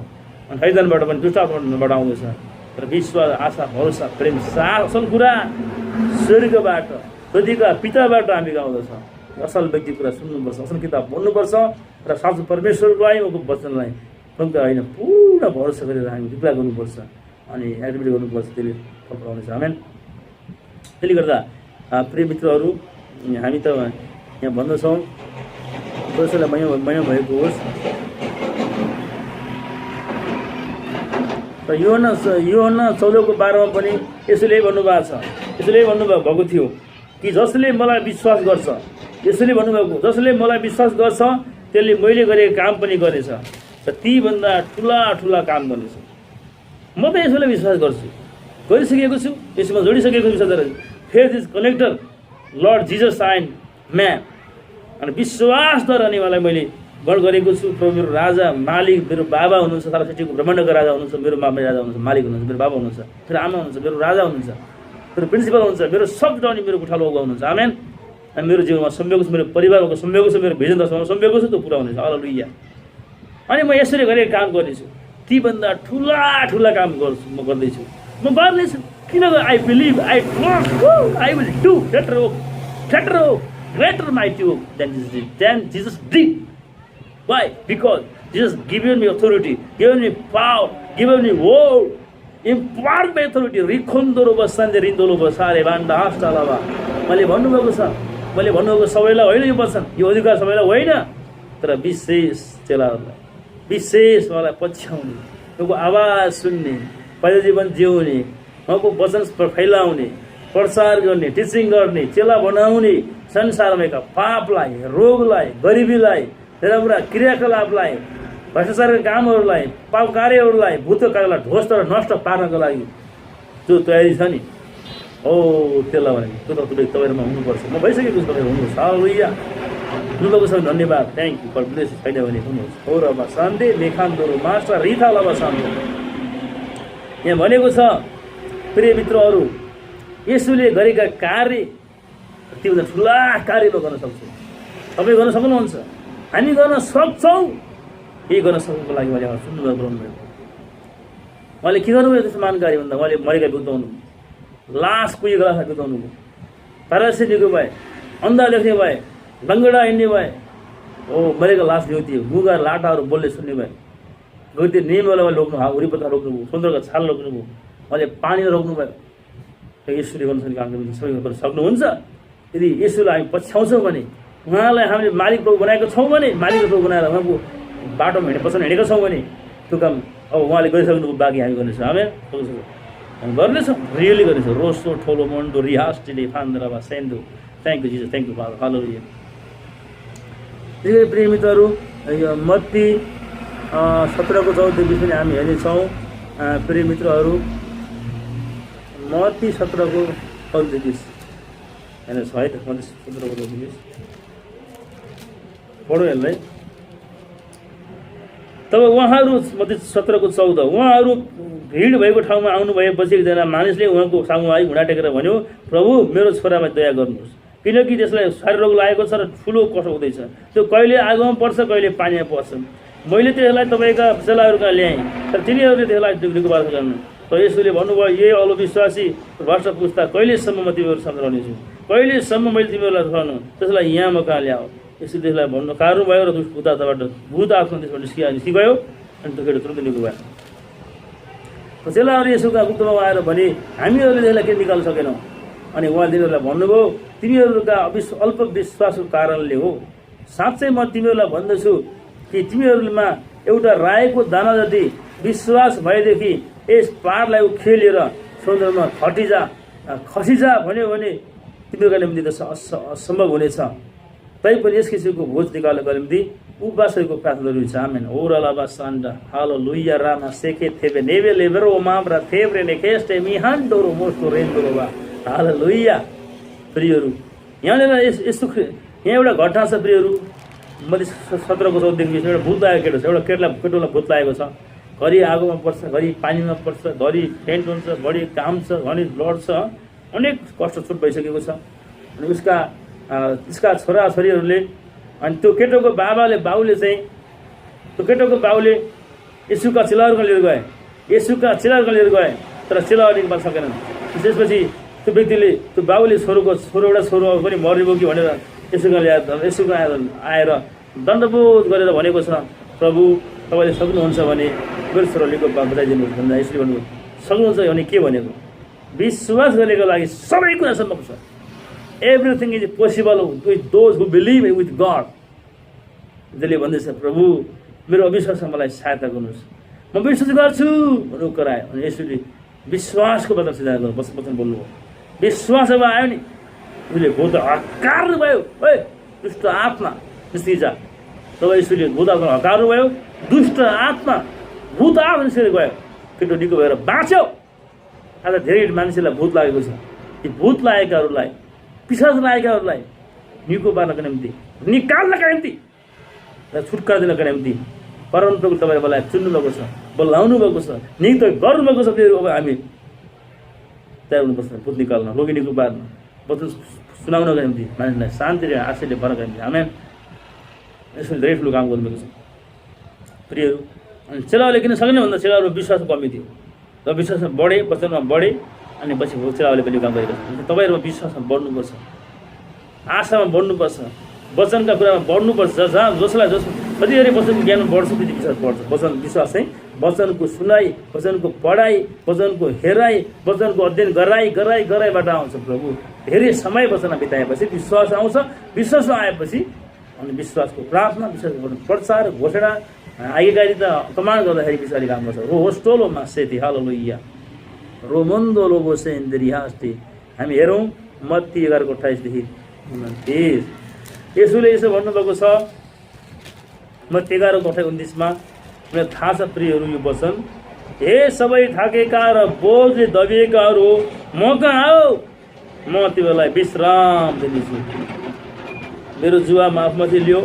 अनि हैदनबाट पनि दुष्टबाट आउँदछ। तर विश्वास, आशा, भरोसा, प्रेम, असल कुरा स्वर्गबाट, कतिका पिताबाट हामी गाउँदछ। असल व्यक्ति कुरा सुन्नुपर्छ, असल किताब पढ्नुपर्छ र साँचो परमेश्वरलाई, उनको वचनलाई शङ्का होइन पूर्ण भरोसा गरेर हामी विप्रा गर्नुपर्छ अनि एक्टिभिटी गर्नुपर्छ। त्यसले फल फलाउनेछ। आमेन। त्यसले गर्दा प्रिय मित्रहरू, हामी त यहाँ भन्दछौँ परमेश्वरलाई महिमा भएको होस्। र यूहन्ना 14:12 पनि यसोले भन्नुभएको छ, यसोले भन्नुभएको थियो कि जसले मलाई विश्वास गर्छ, यसोले भन्नुभएको, जसले मलाई विश्वास गर्छ त्यसले मैले गरेको काम पनि गर्नेछ र तीभन्दा ठुला ठुला काम गर्नेछ। म त यसोलाई विश्वास गर्छु, गरिसकेको छु, यसमा जोडिसकेको छु। Faith is connector lord Jesus and man. अनि विश्वासद्वारा नै मलाई मैले गण गरेको छु। प्रभु मेरो राजा, मालिक, मेरो बाबा हुनुहुन्छ, सारा सृष्टिको ब्रह्माण्डको राजा हुनुहुन्छ, मेरो मामा राजा हुनुहुन्छ, मालिक हुनुहुन्छ, मेरो बाबा हुनुहुन्छ, मेरो आमा हुनुहुन्छ, मेरो राजा हुनुहुन्छ, मेरो प्रिन्सिपल हुनुहुन्छ, मेरो सब अनि मेरो उठालो हुनुहुन्छ। आमेन। अनि मेरो जीवनमा सम्झेको छु, मेरो परिवारको सम्झेको छु, मेरो भिजन दर्शनमा सम्झेको छु, त्यो पुरा हुनेछ। हालेलुया। अनि म यसरी गरेर काम गर्नेछु, तीभन्दा ठुला ठुला काम गर्छु, म गर्दैछु, म गर्नेछु। किन? I believe, I trust, I will do greater mighty work than Jesus did. Why? Because Jesus given me authority, given me power, given me word, impart my authority. Rikondoro basande rindolo basare banda hastalava. मैले भन्नुभएको छ, मैले भन्नुभएको सबैलाई होइन यो वचन, यो अधिकार सबैलाई होइन, तर विशेष चेलाहरूलाई, विशेष मलाई पछ्याउने, उनको आवाज सुन्ने, पहिलो जीवन जिउने, उनको वचन फैलाउने, प्रचार गर्ने, टिचिङ गर्ने, चेला बनाउने, संसारमा पापलाई, रोगलाई, गरिबीलाई, नराम्रा क्रियाकलापलाई, भ्रष्टाचारका कामहरूलाई, पाप कार्यहरूलाई, भूत कार्यलाई ध्वस्त र नष्ट पार्नको लागि जो तयारी छ नि, ओ त्यसलाई भने त्यो त तपाईँहरूमा हुनुपर्छ। म भइसकेको छु, तपाईँहरू हुनुहोस्। हालेलुया। हुनुभएको छ, धन्यवाद, थ्याङ्क यू फर ब्लेस। छैन भने हुनुहोस्। हो र शान्ति लेखान्दोरो मास्टर रिथा लबा शान्ति। यहाँ भनेको छ प्रिय मित्रहरू, यसुले गरेका कार्य त्योभन्दा ठुला कार्य म गर्न सक्छु। तपाईँ गर्न सक्नुहुन्छ, हामी गर्न सक्छौँ। के गर्न सक्नुको लागि मैले सुन्नुभयो, बोलाउनु भएको। उहाँले के गर्नुभयो त्यस्तो महान कार्य भन्दा? उहाँले मरेका बिताउनु, लास कुहिएको लास बिताउनु भयो, प्यारालाइसिस निको भए, अन्धा देख्ने भए, लङ्गडा हिँड्ने भए, मरेको लास ल्याउँथ्यो, गुगा लाटाहरू बोल्ने सुन्ने भयो, गएर त्यो नियमलाई रोक्नु, वरिपरि रोक्नुभयो, समुद्रको छाल रोक्नुभयो, अहिले पानी रोक्नु भयो। यसुले गर्नु सक्ने काम गर्नु सबै गर्न सक्नुहुन्छ। यदि यसुलाई हामी पछ्याउँछौँ भने, उहाँलाई हामीले मालिक प्रभु बनाएको छौँ भने, मालिक प्रभु बनाएर उहाँको बाटोमा हिँडेका छौँ भने त्यो काम अब उहाँले गरिसक्नुको बाँकी हामी गर्नेछौँ। हामी गर्नेछौँ, रियली गर्नेछौँ। रोसो ठोलो मन्डो रिहास्टिले फान्द्राबा सेन्डो। Thank you Jesus, thank you father, hallelujah. त्यसै गरी प्रिय मित्रहरू, यो मत्ती 17को 14 पनि हामी हेर्नेछौँ। प्रिय मित्रहरू, मत्ती 17को 14 हेर्नुहोस् है त, मत्ती 17को 14 पढौँ यसलाई। तब उहाँहरू, मत्ती 17को 14, उहाँहरू भिड भएको ठाउँमा आउनु भएपछि एकजना मानिसले उहाँको सामु आई घुँडा टेकेर भन्यो, प्रभु मेरो छोरामा दया गर्नुहोस्, किनकि त्यसलाई साह्रै रोग लागेको छ र ठुलो कष्ट हुँदैछ। त्यो कहिले आगोमा पर्छ, कहिले पानीमा पर्छ। मैले त्यसलाई तपाईँका चेलाहरू कहाँ ल्याएँ, तर तिनीहरूले त्यसलाई निको गर्न। तर यसोले भन्नुभयो, यही अल्पविश्वासी भ्रष्ट पुस्ता, कहिलेसम्म म तिमीहरू सम्झाउनेछु, कहिलेसम्म मैले तिमीहरूलाई छोड्नु, त्यसलाई यहाँ म कहाँ ल्याऊ। यसले त्यसलाई भन्नु कार्नु भयो र भूत आत्मा त्यसबाट निस्किगयो अनि त्यो केटा तुरन्त निको भयो। चेलाहरू यसोका गुप्तमा आएर भने, हामीहरूले त्यसलाई किन निकाल्न सकेनौँ? अनि उहाँले तिनीहरूलाई भन्नुभयो, तिमीहरूका अल्प विश्वासको कारणले हो। साँच्चै म तिमीहरूलाई भन्दछु कि तिमीहरूमा एउटा राईको दाना जति विश्वास भएदेखि यस पहाडलाई उखेलेर समुद्रमा खसिजा भन्यो भने तिमीहरूका निम्ति त असम्भव हुनेछ। तैपनि यस किसिमको भोज निकाल्नको निम्ति उपवासको प्रार्थना जरुरी छ। आमेन। ओरालाबा सान्डा हालेलुया रामा सेके थेबे नेबे लेबरो माब्रा थेब्रे नेकेस्टे मिहान्डोरो मोस्टो रेन्दोरोबा हालेलुया। प्रियहरू, यहाँ एउटा घटना छ प्रियहरू। मैले 17को 14 एउटा भूत लागेको केटो छ, एउटा केटोलाई भूत लागेको छ। घरि आगोमा पर्छ, घरि पानीमा पर्छ, घरि फेन्ट हुन्छ, घरि काम छ, घरि लड्छ, अनेक कष्ट छुट भइसकेको छ। अनि उसका छोराछोरीहरूले, अनि त्यो केटोको बाउले चाहिँ त्यो केटोको बाउले यसुका चेलाहरूका लिएर गए, तर चेलाहरू निकाल्न सकेनन्। त्यसपछि त्यो व्यक्तिले, त्यो बाउले एउटा छोरो पनि मरियो कि भनेर यसुका आएर दण्डबोध गरेर भनेको छ, प्रभु तपाईँले सक्नुहुन्छ भने मेरो छोरालीको बचाइदिनुहोस् भन्दा यसले भन्नु सक्नुहुन्छ भने के भनेको? विश्वास गरेको लागि सबै कुरा सम्भव छ। Everything is possible with those who believe with God. जसले भन्दैछ, प्रभु मेरो अविश्वासमा मलाई सहायता गर्नुहोस्, म विश्वास गर्छु भनेर करायो। अनि यसले विश्वासको वचन सिद्धान्त गर्नु वचन बोल्नुभयो। विश्वास अब आयो नि, उसले भूत हकार्नु भयो, है दुष्ट आत्मा निस्किजा। तब यसले भूत आत्मा हकार्नु भयो, दुष्ट आत्मा भूत आत्मा निस्केर गयो, केटो निको भएर बाँच्यो। आज धेरै मान्छेलाई भूत लागेको छ। यी भूत लागेकाहरूलाई, पिशाच लागेकाहरूलाई निको पार्नका निम्ति, निकाल्नका निम्ति र छुटकारा दिनका निम्ति परमप्रभु तपाईँले मलाई चुन्नुभएको छ, बोलाउनु भएको छ, नियुक्त गर्नुभएको छ। फेरि अब हामी तयार हुनुपर्छ भूत निकाल्न, रोगी निको पार्न, वचन सुनाउनका निम्ति, मानिसलाई शान्ति र आशीर्वाद भर्नका निम्ति। आमेन। यसले धेरै ठुलो काम गर्नुभएको छ प्रियहरू। अनि चेलाहरूले किन सकेन भन्दा चेलाहरू विश्वासको कमी थियो र विश्वासमा बढे, वचनमा बढे, अनि पछि चेलाहरूले पनि काम गरेका छन्। तपाईँहरूमा विश्वासमा बढ्नुपर्छ, आशामा बढ्नुपर्छ, वचनका कुरामा बढ्नुपर्छ। जसलाई कति धेरै वचनको ज्ञानमा बढ्छ त्यति विश्वास बढ्छ। विश्वास चाहिँ वचनको सुनाइ, वचनको पढाइ, वचनको हेराइ, वचनको अध्ययन गराइबाट आउँछ। प्रभु धेरै समय वचनमा बिताएपछि विश्वास आउँछ। विश्वासमा आएपछि अनि विश्वासको प्रार्थना, विश्वासको प्रचार, घोषणा, आज्ञाकारिता कमान्ड गर्दाखेरि पछाडि काम गर्छ। रोहोस्टोलोमा सेती हालेलुया रोमन्दो लोगो सेन्देरी हास्ते। हामी हेरौँ मत्ती 11:28 29। यसोले यसो भन्नुभएको छ मत्ती 11:29 मलाई थाहा छ प्रियहरू यो वचन, हे सबै थाकेका र बोझले दबिएकाहरू म कहाँ आऊ, म तिमीलाई विश्राम दिनेछु। मेरो जुवा माथि लियो,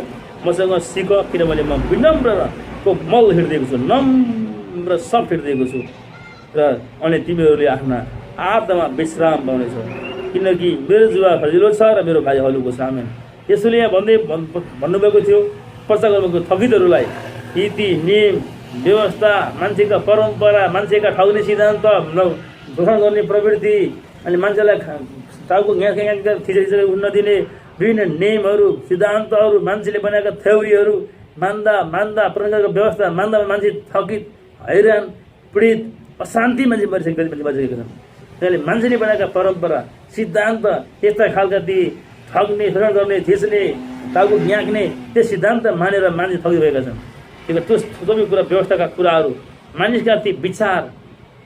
मसँग सिक, किनभने म विनम्रको मल हिँड्दिएको छु, नम्र सब हिँड्दिएको छु, र अनि तिमीहरूले आफ्ना आत्मामा विश्राम पाउनेछौ, किनकि मेरो जुवा सजिलो छ र मेरो भाइ हलुको छ। आमेन। यसोले यहाँ भन्नुभएको थियो प्रचार गर्नुभएको थकितहरूलाई, नीति नियम व्यवस्था, मान्छेका परम्परा, मान्छेका ठग्ने सिद्धान्त, घोषणा गर्ने प्रवृत्ति, अनि मान्छेलाई टाउको यहाँ थिचेर उठ्न दिने, विभिन्न नियमहरू सिद्धान्तहरू मान्छेले बनाएका थ्योरीहरू मान्दा मान्दा प्रकारको व्यवस्था मान्दा मान्छे थकित हैरान पीडित अशान्ति मान्छे मरिसकेको मान्छे बचेको छन्। त्यसले मान्छेले बनाएका परम्परा सिद्धान्त यस्ता खालका ती ठग्ने शोषण गर्ने थिच्ने टाउको ग्याक्ने त्यो सिद्धान्त मानेर मान्छे ठगिरहेका छन्। त्यो सबै कुरा व्यवस्थाका कुराहरू मानिसका ती विचार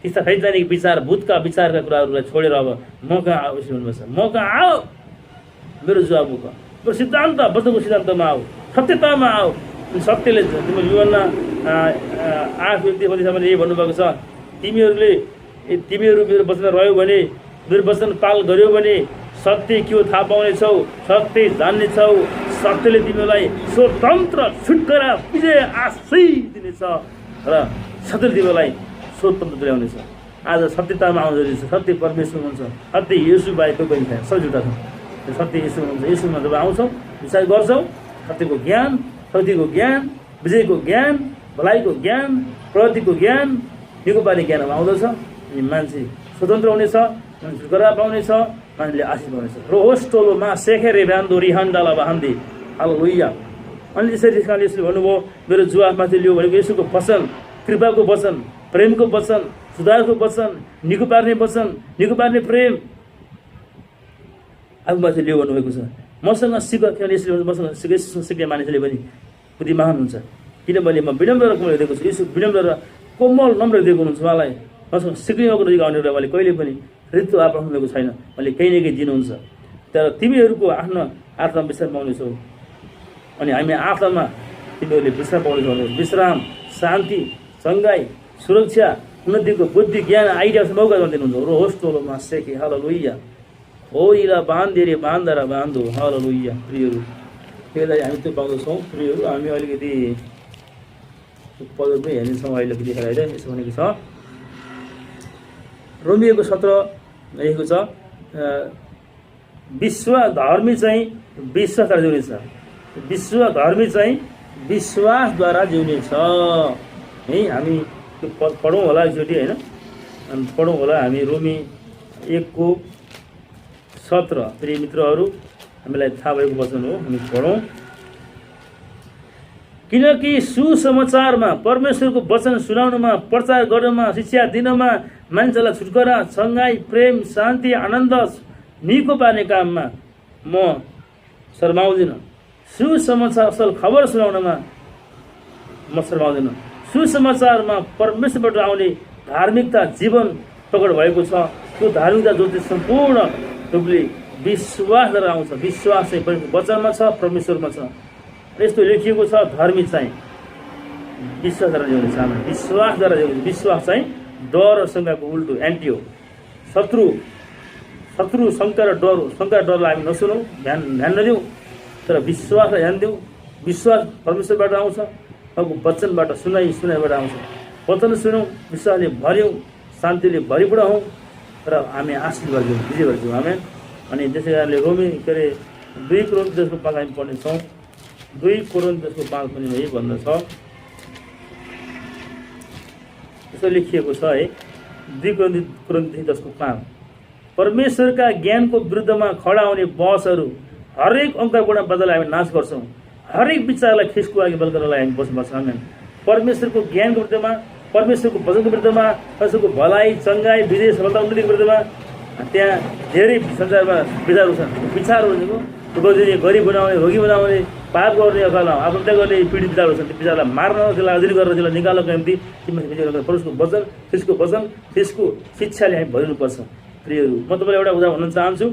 त्यस्ता वैज्ञानिक विचार भूतका विचारका कुराहरूलाई छोडेर अब म कहाँ आओ भन्नुपर्छ। म कहाँ आओ मेरो जवाबको मेरो सिद्धान्त बच्चाको सिद्धान्तमा आओ सत्यतामा आओ। सत्यले तिम्रो जीवनमा 8 व्यक्तिसम्म यही भन्नुभएको छ तिमीहरू मेरो वचनमा रह्यो भने मेरो वचन पाल गर्यो भने सत्य के हो थाहा पाउनेछौ सत्य जान्नेछौ सत्यले तिमीलाई स्वतन्त्र छुटकारा विजय आशै दिनेछ र सत्यले तिमीलाई स्वतन्त्र तुल्याउनेछ। आज सत्यतामा आउनु जरुरी छ। सत्य परमेश्वर हुन्छ सत्य येशू बाहेक कोही छैन सबै झुटा छन्। सत्य येशू हुन्छ येशूमा जब आउँछौ विचार गर्छौ सत्यको ज्ञान विजयको ज्ञान भलाइको ज्ञान प्रगतिको ज्ञान निको पार्ने ज्ञानमा आउँदछ अनि मान्छे स्वतन्त्र हुनेछ मान्छे छुटकारा पाउनेछ मान्छेले आशिष पाउनेछ। रोहोस्टोलोमा सेखेरे बान्दो रिहान्डाला बाहान्दी हालेलुया। अनि त्यसरी यसले भन्नुभयो मेरो जुवाफमाथि लियो भनेको येशूको वचन कृपाको वचन प्रेमको वचन सुधारको वचन निको पार्ने वचन निको पार्ने प्रेम आफूमाथि लियो भन्नुभएको छ। मसँग सिक किनभने यसले मसँग सिक्ने मानिसले पनि बुद्धिमान हुन्छ किनभने म विनम्र र कोमल दिएको छु। यसो विनम्र र कोमल नम्र दिएको हुनुहुन्छ उहाँलाई मसँग सिक्ने मौका दिएको आउने उहाँले कहिले पनि ऋतु आफ्नो दिएको छैन। मैले केही न केही दिनुहुन्छ तर तिमीहरूको आफ्नो आत्मा विश्राम पाउनेछौ अनि हामी आत्मामा तिमीहरूले विश्राम पाउनेछौ। विश्राम शान्ति चङ्गाई सुरक्षा उन्नतिको बुद्धि ज्ञान आइडिया मौका दिनुहुन्छ। रोहोस्टोलोमा सेके हालेलुया ओइला बान्देरे बान्दारा बान्दो हालेलुया। प्रियहरू त्यसलाई हामी त्यो पाउँदछौँ। प्रियहरू हामी अलिकति पदमा हेर्नेछौँ अहिलेको देखाएर यसो भनेको छ रोमिएको 17 लेखेको छ विश्वधर्मी चाहिँ विश्वासद्वारा जिउनेछ विश्वधर्मी चाहिँ विश्वासद्वारा जिउनेछ है। हामी त्यो पद पढौँ होला एकचोटि होइन अनि पढौँ होला हामी रोमी 1:17 प्रिय मित्रहरू हामीलाई थाहा भएको वचन हो हामी पढौँ। किनकि सुसमाचारमा परमेश्वरको वचन सुनाउनमा प्रचार गर्नमा शिक्षा दिनमा मान्छेलाई छुटकारा चङ्गाई प्रेम शान्ति आनन्द निको पार्ने काममा म शर्माउँदिनँ। सुसमाचार असल खबर सुनाउनमा म शर्माउँदिनँ। सुसमाचारमा परमेश्वरबाट आउने धार्मिकता जीवन प्रकट भएको छ। त्यो धार्मिकता जो चाहिँ सम्पूर्ण रूपले विश्वासद्वारा आउँछ। विश्वास चाहिँ वचनमा छ परमेश्वरमा छ। यस्तो लेखिएको छ धर्मी चाहिँ विश्वासद्वारा जिउनेछ। विश्वासद्वारा जिउनेछ। विश्वास चाहिँ डर र शङ्काको उल्टो एन्टी हो। शत्रु शङ्का र डर शङ्का डरलाई हामी नसुनौँ ध्यान नदिउँ तर विश्वासलाई ध्यान दिउँ। विश्वास परमेश्वरबाट आउँछ उहाँको वचनबाट सुनाइबाट आउँछ। वचन सुनौँ विश्वासले भर्यौँ शान्तिले भरिपुराउँ र हामी आशिष गर्छौँ विजय गर्छौँ हामी। अनि त्यसै कारणले रोमी के अरे 2 कोरिन्थियसको 5 हामी पढ्नेछौँ। 2 कोरिन्थियसको 5 पनि यही भन्दछ यसो लेखिएको छ है 2 कोरिन्थियसको 5 परमेश्वरका ज्ञानको विरुद्धमा खडा हुने बहसहरू हरेक अङ्कपूर्ण बदललाई हामी नाश गर्छौँ। हरेक विचारलाई खिसको लागि बल्कनलाई हामी बस्नुपर्छ। हामी परमेश्वरको ज्ञानको विरुद्धमा परमेश्वरको वचनको विरुद्धमा परमेश्वरको भलाइ चङ्गाई विजय सफलता उन्नतिको विरुद्धमा त्यहाँ धेरै संसारमा विचारहरू छन्। विचारहरू भनेको गरिब बनाउने रोगी बनाउने पाप गर्ने अथवा आत्महत्या गर्ने पीडित विचारहरू छन्। त्यो विचारलाई मार्न त्यसलाई अध्ययन गरेर त्यसलाई निकाल्नको निम्ति परमेश्वरको वचन त्यसको शिक्षाले हामी भरिनुपर्छ। प्रियहरू म तपाईँलाई एउटा उदाहरण भन्न चाहन्छु।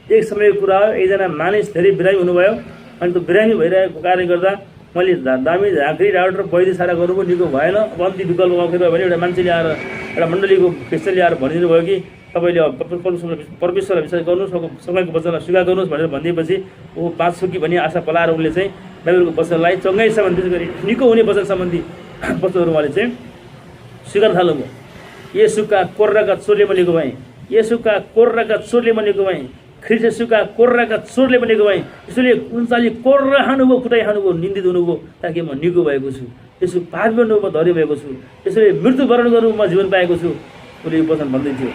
एक समयको कुरा हो एकजना मानिस धेरै बिरामी हुनुभयो अनि त्यो बिरामी भइरहेको कारणले गर्दा मैले दामी झाँक्री डाक्टर वैद्य सारा गर्नुभयो निको भएन। अब अन्तिम विकल्पमा के भयो भने एउटा मान्छेले आएर एउटा मण्डलीको क्रिस्चियनले आएर भनिदिनु भयो कि तपाईँले परमेश्वरलाई विश्वास गर्नुहोस् समयको वचनलाई स्वीकार गर्नुहोस् भनेर भनिदिएपछि ऊ 5 सुकी भनी आशा पलाएर उनले चाहिँ बाइबलको वचनलाई चङ्गाई सम्बन्धी त्यसै गरी निको हुने वचन सम्बन्धी वचनहरू उहाँले चाहिँ स्वीकार थाल्नुभयो। येशूका कोर्राका चोरले बनेको भएँ येशूका कोर्राका चोरले बनेको भएँ ख्रीष्ट येशूका कोर्राका चोरले बनेको भएँ। यसोले 39 कोर्रा खानुभयो कुटाइ खानुभयो निन्दित हुनुभयो ताकि म निको भएको छु। यसो पाप गर्नुभयो म धर्य भएको छु। यसोले मृत्युवरण गर्नु म जीवन पाएको छु उसले यो वचन भन्दै थियो।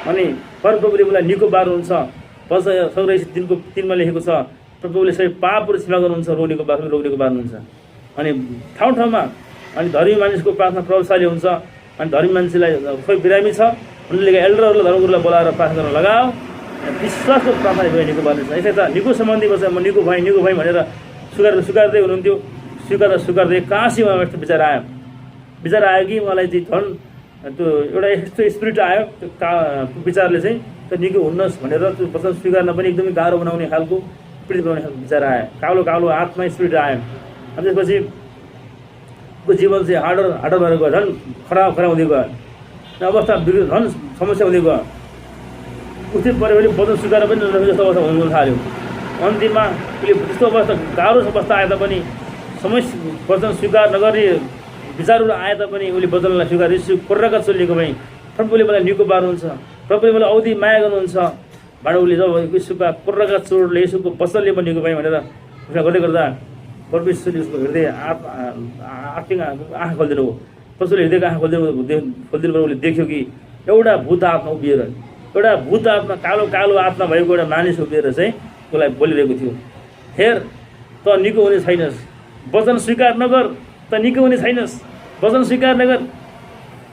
अनि परमप्रभुले मलाई निको पार्नुहुन्छ। 3:3 लेखेको छ प्रभुले सबै पापहरू क्षमा गर्नुहुन्छ, रोगीको बार्नुहुन्छ। अनि ठाउँ ठाउँमा अनि धर्मी मानिसको प्रार्थना प्रभावशाली हुन्छ। अनि धर्मी मान्छेलाई खोइ बिरामी छ उनीहरूले एल्डरहरूलाई धर्मगुरुलाई बोलाएर प्रार्थना गर्न लगाओ, विश्वासको प्रार्थना भयो निको बार्नुहुन्छ। यसै त निको सम्बन्धी बस्छ, म निको भएँ भनेर सुकार्दै हुनुहुन्थ्यो। सुकार्दै काशी उहाँमा यस्तो विचार आयो कि मलाई चाहिँ झन् त्यो एउटा यस्तो स्पिरिट आयो, त्यो विचारले चाहिँ त्यो निको हुनुहोस् भनेर त्यो वचन स्वीकार्न पनि एकदमै गाह्रो बनाउने खालको पीडित बनाउने खालको विचार आयो। कालो आत्मा स्पिरिट आयो। अनि त्यसपछि को जीवन चाहिँ हार्डर भएर गयो, झन् खराब हुँदै गयो, अवस्था बिग्रियो, झन् समस्या हुँदै गयो। उठ्दै पऱ्यो भने वचन स्वीकार पनि नसक्ने जस्तो अवस्था हुन थाल्यो। अन्तिममा त्यस्तो अवस्था गाह्रो अवस्था आए तापनि वचन स्वीकार नगर्ने विचारहरू आए तापनि उसले वचनलाई स्वीकार कोर्राका चलिएको भएँ प्रभुले मलाई निको पार्नुहुन्छ, प्रभुले मलाई औधी माया गर्नुहुन्छ भनेर उसले जब यीशुका कोर्राका चोटले यीशुको वचनले पनि निको भएँ भनेर घोषणा गर्दै गर्दा परमेश्वरले उसको हृदय आँखा खोलिदिनु हो। परमेश्वरले हृदयको आँखा खोलिदिनु उसले देख्यो कि एउटा भूत आत्मा उभिएर, एउटा भूत आत्मा कालो आत्मा भएको एउटा मानिस उभिएर चाहिँ उसलाई बोलिरहेको थियो, हेर त निको हुने छैनस्, वचन स्वीकार नगर त निको हुने छैनस्, वचन स्वीकार नगर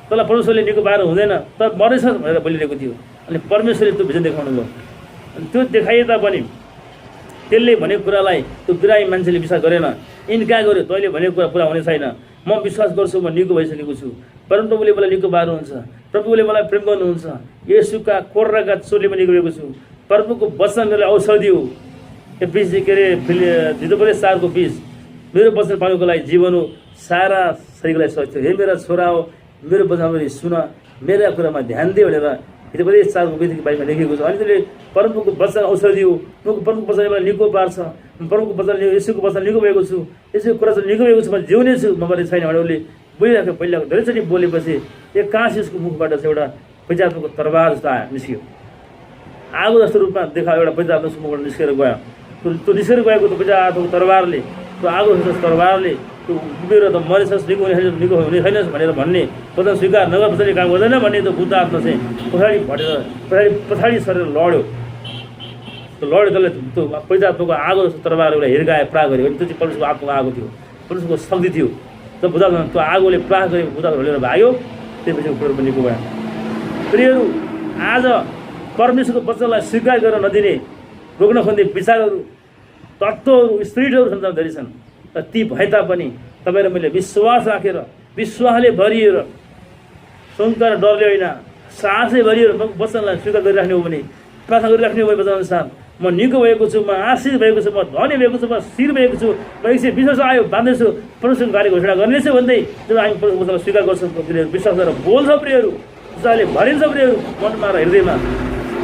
तँलाई परमेश्वरले निको पाएर हुँदैन, त मरेछस् भनेर बोलिरहेको थियो। अनि परमेश्वरले त्यो भिजन देखाउनु भयो। अनि त्यो देखाइए तापनि त्यसले भनेको कुरालाई त्यो बिरामी मान्छेले विश्वास गरेन, इन्कार गर्यो। तैँले भनेको कुरा पुरा हुने छैन, म विश्वास गर्छु, म निको भइसकेको छु, परमप्रभुले मलाई निको पार्नुहुन्छ, प्रभुले मलाई प्रेम गर्नुहुन्छ, येशूका कोर्राका चोटले पनि निको भएको छु, प्रभुको वचन मेरो औषधि हो। यो बीज के अरे द्वितीयोपदेश 4 को 20 मेरो वचन पाउनुको लागि जीवन हो, सारा शरीरलाई स्वास्थ्य। हे मेरा छोरा हो, मेरो वचन सुन, मेरा कुरामा ध्यान दे भनेर द्वितीयोपदेश 4 को 20-22 लेखेको छ। अनि त्यसले परमप्रभुको वचन औषधि हो, परमप्रभुको वचनले मलाई निको पार्छ, परमप्रभुको वचनले येशूको वचन निको भएको छु, येशूको कुरा निको भएको छु, म जिउने छु, म मर्ने छैन भनेर उसले बोलिरहेको पहिला धेरैचोटि बोलेपछि एक काँसी उसको मुखबाट चाहिँ एउटा पवित्र तरबार जस्तो निस्क्यो, आगो जस्तो रूपमा देखायो। एउटा पवित्र आत्माको मुखबाट निस्केर गयो। त्यो निस्केर गएको त्यो पवित्र आत्माको तरबारले, त्यो आगो जस्तो तरबारले त्यो उभिएर त मरेछस्, निको हुने छैनस् भनेर भन्ने, वचन स्वीकार नगर वचनले काम गर्दैन भन्ने त्यो बुद्ध आत्मा चाहिँ पछाडि सरेर लड्यो। त्यो लड्यो, त्यसले त्यो पवित्र आत्माको आगो जस्तो तरबार एउटा हिर्काए, प्राह गर्यो। त्यो चाहिँ परमेश्वरको आत्माको आगो थियो, परमेश्वरको शक्ति थियो। त्यो बुद्ध त्यो आगोले प्राह गरेको बुद्ध ढलेर भाग्यो। त्यसपछि कुरो पनि निको भयो। प्रियहरू, आज परमेश्वरको वचनलाई स्वीकार गरेर नदिने, रोक्न खोज्ने विचारहरू, तत्त्वहरू, स्पिरिटहरू संसारमा धेरै छन्। र ती भए तापनि तपाईँ र मैले विश्वास राखेर, विश्वासले भरिएर, शङ्का र डरले होइन, साहसले भरिएर वचनलाई स्वीकार गरिराख्ने हो भने, प्रार्थना गरिराख्ने हो भने वचनअनुसार म निको भएको छु, म आशिष भएको छु, म धनी भएको छु, म स्थिर भएको छु, म यसै विश्वास आयो बाँध्दैछु, परमेश्वरको कार्य घोषणा गर्नेछु भन्दै जब हामी वचनलाई स्वीकार गर्छौँ, विश्वास गरेर बोल्छ प्रियहरू, विश्वासले भरिन्छ प्रियहरू, मनमा र हृदयमा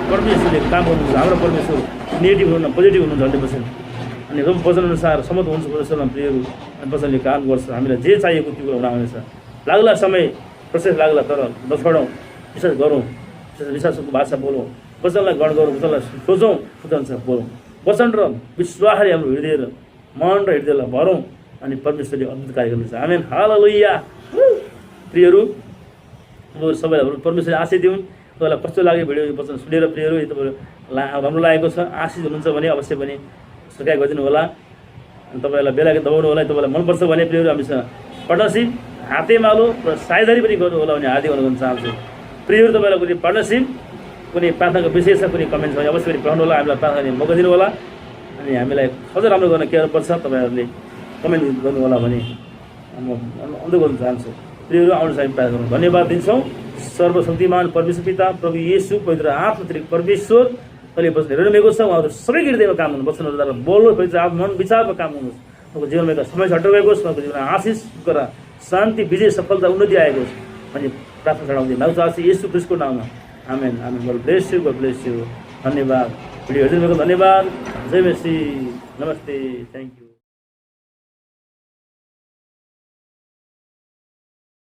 परमेश्वरले काम गर्नुहुन्छ। हाम्रो परमेश्वर नेगेटिभ हुनुहुन्न, पोजिटिभ हुनुहुन्छ 100%। अनि जब वचनअनुसार समत हुन्छ परमेश्वरमा प्रियहरू, अनि वचनले काम गर्छ। हामीलाई जे चाहिएको त्यो कुरा हुनेछ। लाग्ला समय, प्रोसेस लाग्ला, तर नछोडौँ, विश्वास गरौँ, विश्वासको भाषा बोलौँ, वचनलाई ग्रहण गरौँ, वचनलाई सोचौँ, वचनअनुसार बोलौँ। वचन र विश्वासले हाम्रो हृदय र मन र हृदयलाई भरौँ, अनि परमेश्वरले अद्भुत कार्य गर्नुहुन्छ। आमेन, हालेलुया। प्रियहरू, सबैलाई परमेश्वरले आशिष दिउन्। तपाईँलाई कस्तो लाग्यो भिडियो वचन सुनेर प्रियहरू? तपाईँलाई राम्रो लागेको छ, आशिष हुनुहुन्छ भने अवश्य पनि सब्सक्राइब गरिदिनु होला। अनि तपाईँलाई बेलायतन दबाउनु होला। तपाईँलाई मनपर्छ भने प्रियहरू हामीसँग पार्टनरसिप, हातेमालो र साझेदारी पनि गर्नु होला भने हार्दिक अनुरोध गर्न चाहन्छु। प्रियहरू, तपाईँलाई कुनै पार्टनरसिप, कुनै प्रार्थनाको विषय छ, कुनै कमेन्ट छ भने अवश्य पनि पठाउनु होला। हामीलाई प्रार्थना गर्ने मौका दिनु होला। अनि हामीलाई अझ राम्रो गर्न के गर्नुपर्छ तपाईँहरूले कमेन्ट गर्नु होला भने म अनुरोध गर्न चाहन्छु। प्रियहरू, आउनुहोस् हामी प्रार्थना गरौँ। धन्यवाद दिन्छौँ सर्वशक्तिमान परमेश्वर पिता, प्रभु येशू, पवित्र आत्मा परमेश्वर, तैँले वचन हेरिरहेको छ। उहाँहरू सबै हृदयमा काम हुनु, वचनहरूद्वारा बोल्नु, पवित्र आत्मा मन विचारमा काम हुनुहोस्। उहाँको जीवनमा एउटा समय हटेर गएको छ, उहाँको जीवनमा आशिष गरा, शान्ति, विजय, सफलता, उन्नति आएको छ अनि प्रार्थना चढाउँदै नाउँ चाहन्छु येशू ख्रीष्टको नाममा। Amen, amen. God bless you, God bless you. धन्यवाद। भिडियो हेरिदिनुभएको धन्यवाद। जय मसी, नमस्ते, थ्याङ्क यू।